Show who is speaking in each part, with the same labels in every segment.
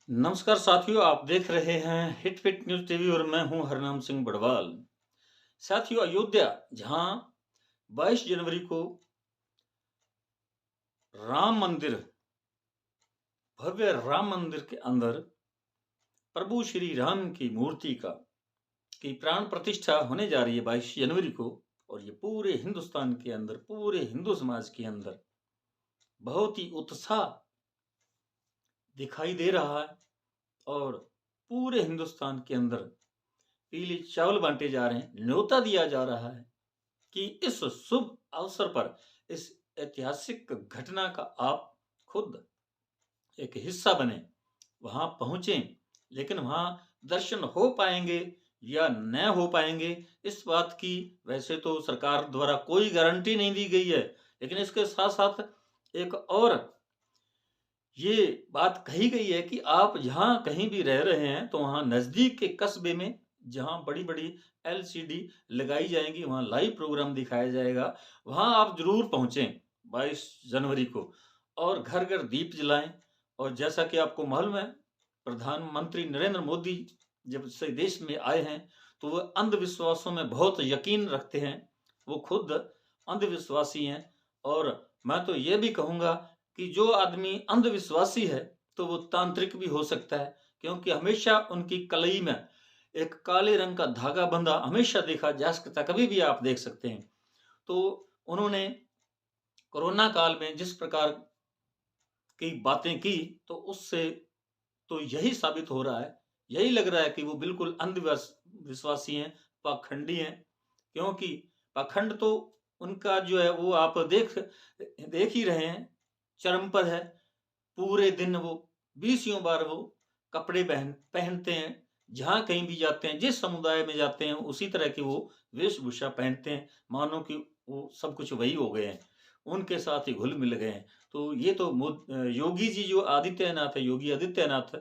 Speaker 1: नमस्कार साथियों, आप देख रहे हैं हिट फिट न्यूज टीवी और मैं हूं हरनाम सिंह बड़वाल। साथियों, अयोध्या जहां 22 जनवरी को राम मंदिर, भव्य राम मंदिर के अंदर प्रभु श्री राम की मूर्ति की प्राण प्रतिष्ठा होने जा रही है 22 जनवरी को। और ये पूरे हिंदुस्तान के अंदर, पूरे हिंदू समाज के अंदर बहुत ही उत्साह दिखाई दे रहा है। और पूरे हिंदुस्तान के अंदर पीले चावल बांटे जा रहे हैं, न्योता दिया जा रहा है कि इस शुभ अवसर पर, इस ऐतिहासिक घटना का आप खुद एक हिस्सा बने, वहां पहुंचे। लेकिन वहां दर्शन हो पाएंगे या न हो पाएंगे, इस बात की वैसे तो सरकार द्वारा कोई गारंटी नहीं दी गई है। लेकिन इसके साथ साथ एक और ये बात कही गई है कि आप जहां कहीं भी रह रहे हैं तो वहां नजदीक के कस्बे में जहां बड़ी बड़ी एलसीडी लगाई जाएंगी, वहां लाइव प्रोग्राम दिखाया जाएगा, वहां आप जरूर पहुंचें 22 जनवरी को और घर घर दीप जलाएं। और जैसा कि आपको मालूम है, प्रधानमंत्री नरेंद्र मोदी जब से देश में आए हैं तो वो अंधविश्वासों में बहुत यकीन रखते हैं। वो खुद अंधविश्वासी हैं। और मैं तो ये भी कहूंगा कि जो आदमी अंधविश्वासी है तो वो तांत्रिक भी हो सकता है, क्योंकि हमेशा उनकी कलई में एक काले रंग का धागा बंधा हमेशा देखा जा सकता है, कभी भी आप देख सकते हैं। तो उन्होंने कोरोना काल में जिस प्रकार की बातें की, तो उससे तो यही साबित हो रहा है, यही लग रहा है कि वो बिल्कुल विश्वासी हैं, पाखंडी हैं। क्योंकि पाखंड तो उनका जो है वो आप देख ही रहे हैं, चरम पर है। पूरे दिन वो 20 बार वो कपड़े पहनते हैं, जहां कहीं भी जाते हैं, जिस समुदाय में जाते हैं उसी तरह की वो वेशभूषा पहनते हैं, मानो कि वो सब कुछ वही हो गए हैं, उनके साथ ही घुल मिल गए हैं। तो ये तो योगी जी जो आदित्यनाथ है, योगी आदित्यनाथ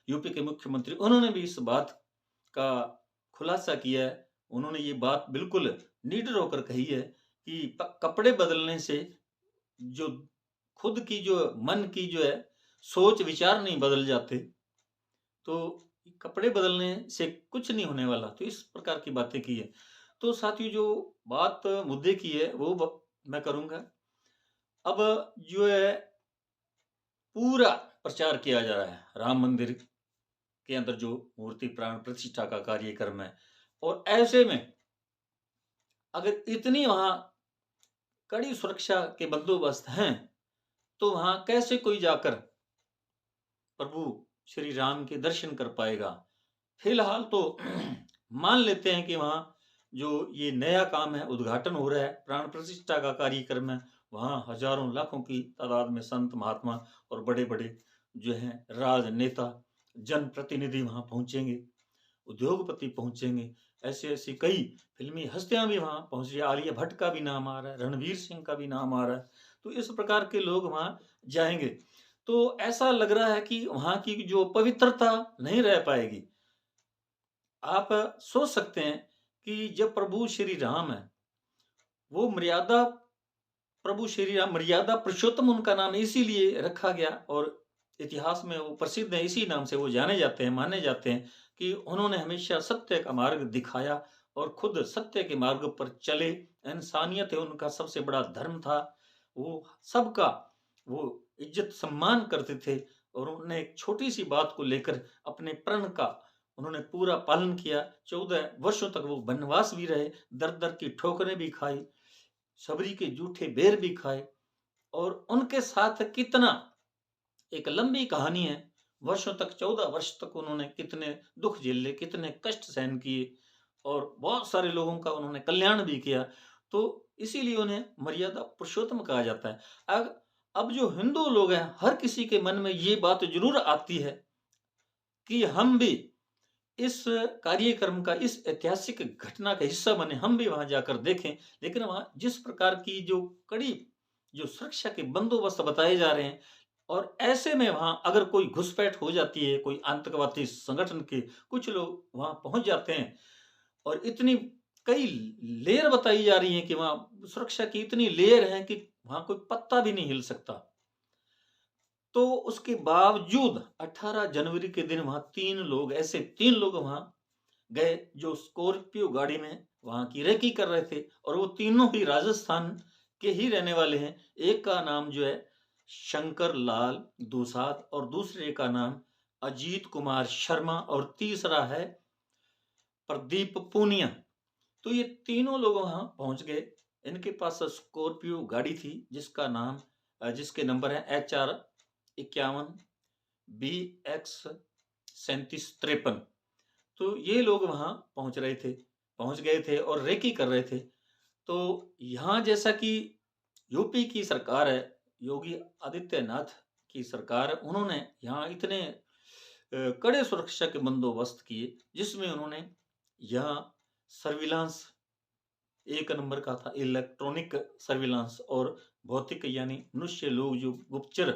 Speaker 1: यूपी के मुख्यमंत्री, उन्होंने भी इस बात का खुलासा किया है। उन्होंने ये बात बिल्कुल निडर होकर कही है कि कपड़े बदलने से जो खुद की जो मन की जो है सोच विचार नहीं बदल जाते, तो कपड़े बदलने से कुछ नहीं होने वाला। तो इस प्रकार की बातें की है। तो साथियों, जो बात मुद्दे की है वो मैं करूंगा। अब जो है पूरा प्रचार किया जा रहा है राम मंदिर के अंदर, जो मूर्ति प्राण प्रतिष्ठा का कार्यक्रम है। और ऐसे में अगर इतनी वहां कड़ी सुरक्षा के बंदोबस्त हैं, तो वहां कैसे कोई जाकर प्रभु श्री राम के दर्शन कर पाएगा। फिलहाल तो मान लेते हैं कि वहां जो ये नया काम है, उद्घाटन हो रहा है, प्राण प्रतिष्ठा का कार्यक्रम है, वहां हजारों लाखों की तादाद में संत महात्मा और बड़े बड़े जो हैं राजनेता, जनप्रतिनिधि वहां पहुंचेंगे, उद्योगपति पहुंचेंगे। ऐसे ऐसी कई फिल्मी हस्तियां भी वहां पहुंच रही है, आलिया भट्ट का भी नाम आ रहा है, रणवीर सिंह का भी नाम आ रहा है। तो इस प्रकार के लोग वहां जाएंगे। तो ऐसा लग रहा है कि वहां की जो पवित्रता नहीं रह पाएगी। आप सोच सकते हैं कि जब प्रभु श्री राम है, वो मर्यादा, प्रभु श्री राम मर्यादा पुरुषोत्तम उनका नाम इसीलिए रखा गया, और इतिहास में वो प्रसिद्ध है, इसी नाम से वो जाने जाते हैं, माने जाते हैं कि उन्होंने हमेशा सत्य का मार्ग दिखाया और खुद सत्य के मार्ग पर चले। इंसानियत है उनका सबसे बड़ा धर्म था। वो सबका वो इज्जत सम्मान करते थे। और उन्होंने एक छोटी सी बात को लेकर अपने प्रण का उन्होंने पूरा पालन किया। 14 वर्षों तक वो वनवास भी रहे, दर दर की ठोकरें भी खाई, सबरी के जूठे बेर भी खाए। और उनके साथ कितना एक लंबी कहानी है। वर्षों तक, 14 वर्ष तक उन्होंने कितने दुख झेले, कितने कष्ट सहन किए, और बहुत सारे लोगों का उन्होंने कल्याण भी किया। तो इसीलिए उन्हें मर्यादा पुरुषोत्तम कहा जाता है। अब जो हिंदू लोग हैं, हर किसी के मन में ये बात जरूर आती है कि हम भी इस कार्यक्रम का, इस ऐतिहासिक घटना का हिस्सा बने, हम भी वहां जाकर देखें। लेकिन वहां जिस प्रकार की जो कड़ी जो सुरक्षा के बंदोबस्त बताए जा रहे हैं, और ऐसे में वहां अगर कोई घुसपैठ हो जाती है, कोई आतंकवादी संगठन के कुछ लोग वहां पहुंच जाते हैं, और इतनी कई लेयर बताई जा रही है कि वहां सुरक्षा की इतनी लेयर है कि वहां कोई पत्ता भी नहीं हिल सकता। तो उसके बावजूद 18 जनवरी के दिन वहाँ 3 लोग, ऐसे 3 लोग वहाँ गए जो स्कॉर्पियो गाड़ी में वहाँ की रेकी कर रहे थे, और वो तीनों ही राजस्थान के ही रहने वाले हैं। एक का नाम जो है शंकर लाल दुसाद, और दूसरे का नाम अजीत कुमार शर्मा, और तीसरा है प्रदीप पूनिया। तो ये तीनों लोग वहाँ पहुँच गए। इनके पास स्कॉर्पियो गाड़ी थी जिसका नाम जिसके नंबर है HR 51 BX 3753। तो ये लोग वहाँ पहुँच गए थे और रेकी कर रहे थे। तो यहाँ जैसा कि यूपी की सरकार है, योगी आदित्यनाथ की सरकार, उन्होंने यहाँ इतने कड़े सुरक्षा के बंदोबस्त किए, जिसमें उन्होंने यहाँ सर्विलांस एक नंबर का था, इलेक्ट्रॉनिक सर्विलांस, और भौतिक यानी मनुष्य लोग जो गुप्तचर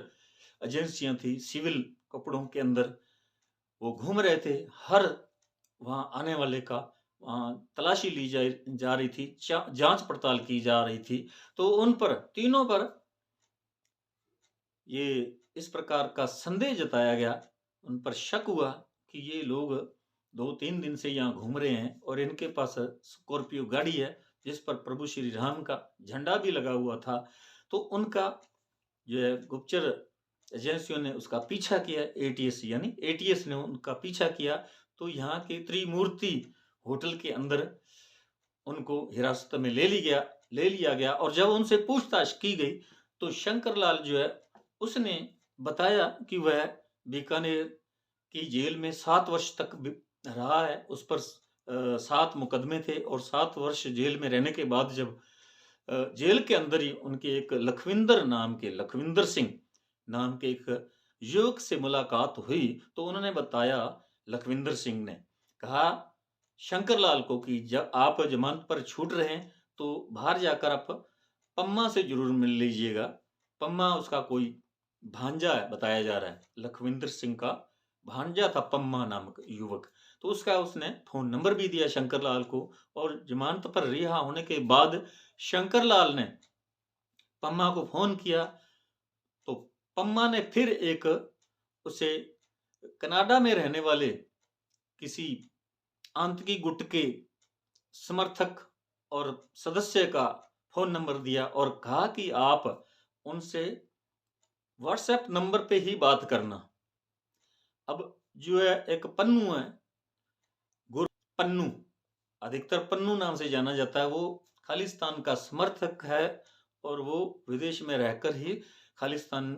Speaker 1: एजेंसियां थी सिविल कपड़ों के अंदर वो घूम रहे थे, हर वहाँ आने वाले का वहाँ तलाशी ली जा रही थी, जांच पड़ताल की जा रही थी। तो उन पर तीनों पर ये इस प्रकार का संदेह जताया गया, उन पर शक हुआ कि ये लोग 2-3 दिन से यहाँ घूम रहे हैं और इनके पास स्कॉर्पियो गाड़ी है जिस पर प्रभु श्री राम का झंडा भी लगा हुआ था। तो उनका जो है गुप्तचर एजेंसियों ने उसका पीछा किया, ATS यानी ATS ने उनका पीछा किया। तो यहाँ के त्रिमूर्ति होटल के अंदर उनको हिरासत में ले लिया गया, और जब उनसे पूछताछ की गई तो शंकरलाल जो है उसने बताया कि वह बीकानेर की जेल में 7 वर्ष तक रहा है। उस पर 7 मुकदमे थे, और 7 वर्ष जेल में रहने के बाद जब जेल के अंदर ही उनके एक लखविंदर सिंह नाम के एक युवक से मुलाकात हुई, तो उन्होंने बताया, लखविंदर सिंह ने कहा शंकरलाल को कि जब आप जमानत पर छूट रहे हैं तो बाहर जाकर आप पम्मा से जरूर मिल लीजिएगा। पम्मा उसका कोई भांजा है बताया जा रहा है, लखविंदर सिंह का भांजा था पम्मा नामक युवक। तो उसका उसने फोन नंबर भी दिया शंकरलाल को, और जमानत पर रिहा होने के बाद शंकरलाल ने पम्मा को फोन किया, तो पम्मा ने फिर एक उसे कनाडा में रहने वाले किसी आतंकी गुट के समर्थक और सदस्य का फोन नंबर दिया और कहा कि आप उनसे व्हाट्सएप नंबर पे ही बात करना। अब जो है एक पन्नू है, पन्नू, अधिकतर पन्नू नाम से जाना जाता है, वो खालिस्तान का समर्थक है, और वो विदेश में रहकर ही खालिस्तान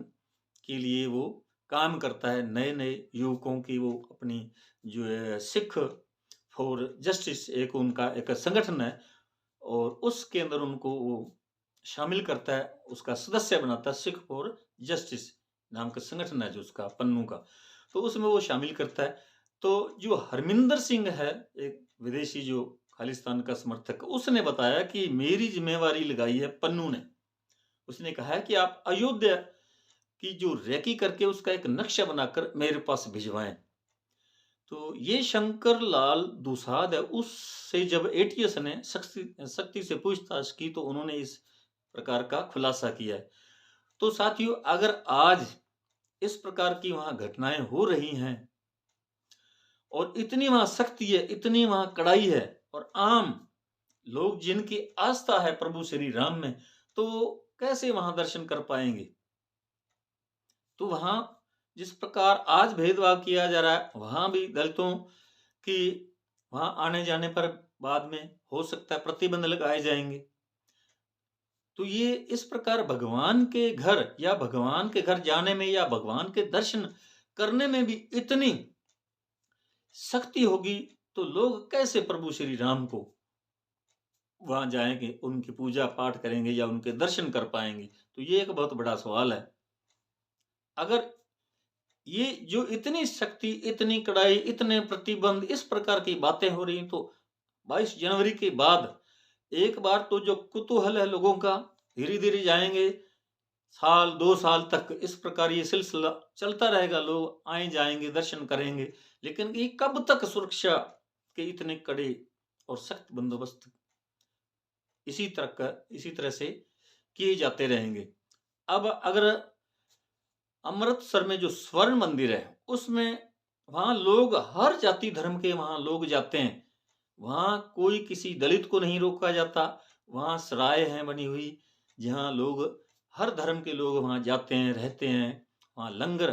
Speaker 1: के लिए वो काम करता है। नए नए युवकों की वो अपनी जो है सिख फॉर जस्टिस एक उनका एक संगठन है, और उसके अंदर उनको वो शामिल करता है, उसका सदस्य बनाता है। सिख फॉर जस्टिस नाम का संगठन है जो उसका पन्नू का, तो उसमें वो शामिल करता है। तो जो हरमिंदर सिंह है, एक विदेशी जो खालिस्तान का समर्थक, उसने बताया कि मेरी जिम्मेवारी लगाई है पन्नू ने। उसने कहा है कि आप अयोध्या की जो रेकी करके उसका एक नक्शा बनाकर मेरे पास भिजवाएं। तो ये शंकर लाल दुसाद है, उससे जब ATS ने सख्ती से पूछताछ की तो उन्होंने इस प्रकार का खुलासा किया है। तो साथियों, अगर आज इस प्रकार की वहां घटनाएं हो रही हैं और इतनी वहां सख्ती है, इतनी वहां कड़ाई है, और आम लोग जिनकी आस्था है प्रभु श्री राम में, तो कैसे वहां दर्शन कर पाएंगे? तो वहां जिस प्रकार आज भेदभाव किया जा रहा है, वहां भी दलितों की वहां आने जाने पर बाद में हो सकता है प्रतिबंध लगाए जाएंगे। तो ये इस प्रकार भगवान के घर या भगवान के घर जाने में या भगवान के दर्शन करने में भी इतनी शक्ति होगी, तो लोग कैसे प्रभु श्री राम को वहां जाएंगे, उनकी पूजा पाठ करेंगे या उनके दर्शन कर पाएंगे? तो ये एक बहुत बड़ा सवाल है। अगर ये जो इतनी शक्ति, इतनी कड़ाई, इतने प्रतिबंध, इस प्रकार की बातें हो रही, तो 22 जनवरी के बाद एक बार तो जो कुतूहल है लोगों का, धीरे धीरे जाएंगे, साल 2 साल तक इस प्रकार ये सिलसिला चलता रहेगा, लोग आए जाएंगे, दर्शन करेंगे। लेकिन ये कब तक सुरक्षा के इतने कड़े और सख्त बंदोबस्त इसी तरह से किए जाते रहेंगे? अब अगर अमृतसर में जो स्वर्ण मंदिर है, उसमें वहाँ लोग हर जाति धर्म के वहाँ लोग जाते हैं। वहाँ कोई किसी दलित को नहीं रोका जाता। वहाँ सराय हैं बनी हुई, जहाँ लोग हर धर्म के लोग वहाँ जाते हैं, रहते हैं। वहाँ लंगर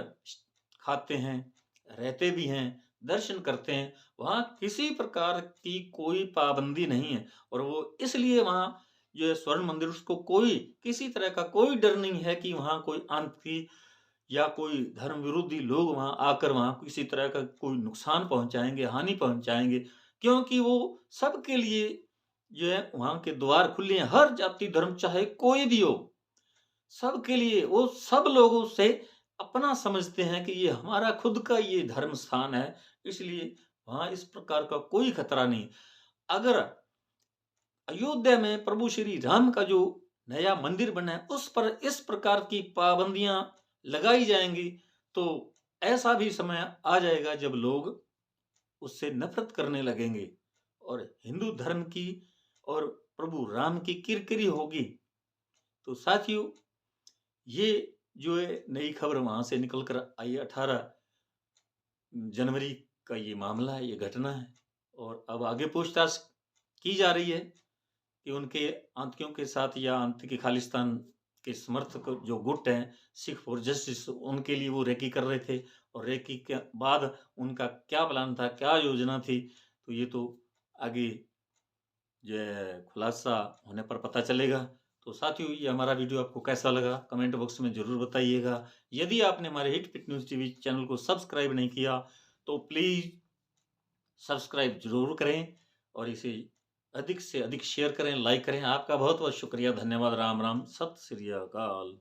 Speaker 1: खाते हैं, रहते भी हैं, दर्शन करते हैं। वहाँ किसी प्रकार की कोई पाबंदी नहीं है और वो इसलिए वहाँ जो है स्वर्ण मंदिर, उसको कोई किसी तरह का कोई डर नहीं है कि वहाँ कोई आतंकी या कोई धर्म विरोधी लोग वहाँ आकर वहाँ किसी तरह का कोई नुकसान पहुँचाएँगे, हानि पहुँचाएँगे, क्योंकि वो सबके लिए जो है वहाँ के द्वार खुले हैं। हर जाति धर्म चाहे कोई भी हो, सबके लिए वो सब लोगों से अपना समझते हैं कि ये हमारा खुद का ये धर्म स्थान है, इसलिए वहाँ इस प्रकार का कोई खतरा नहीं। अगर अयोध्या में प्रभु श्री राम का जो नया मंदिर बना है, उस पर इस प्रकार की पाबंदियां लगाई जाएंगी, तो ऐसा भी समय आ जाएगा जब लोग उससे नफरत करने लगेंगे और हिंदू धर्म की और प्रभु राम की किरकिरी होगी। तो साथियों, ये जो है नई खबर वहां से निकल कर आई 18 जनवरी का ये मामला है, ये घटना है और अब आगे पूछताछ की जा रही है कि उनके आतंकियों के साथ या आतंकी खालिस्तान के समर्थक जो गुट हैं, सिख फॉर जस्टिस, उनके लिए वो रेकी कर रहे थे और रेकी के बाद उनका क्या प्लान था, क्या योजना थी, तो ये तो आगे जो है खुलासा होने पर पता चलेगा। तो साथियों, ये हमारा वीडियो आपको कैसा लगा कमेंट बॉक्स में ज़रूर बताइएगा। यदि आपने हमारे हिट पिट न्यूज़ टीवी चैनल को सब्सक्राइब नहीं किया तो प्लीज़ सब्सक्राइब ज़रूर करें और इसे अधिक से अधिक शेयर करें, लाइक करें। आपका बहुत-बहुत शुक्रिया, धन्यवाद, राम राम, सत श्री अकाल।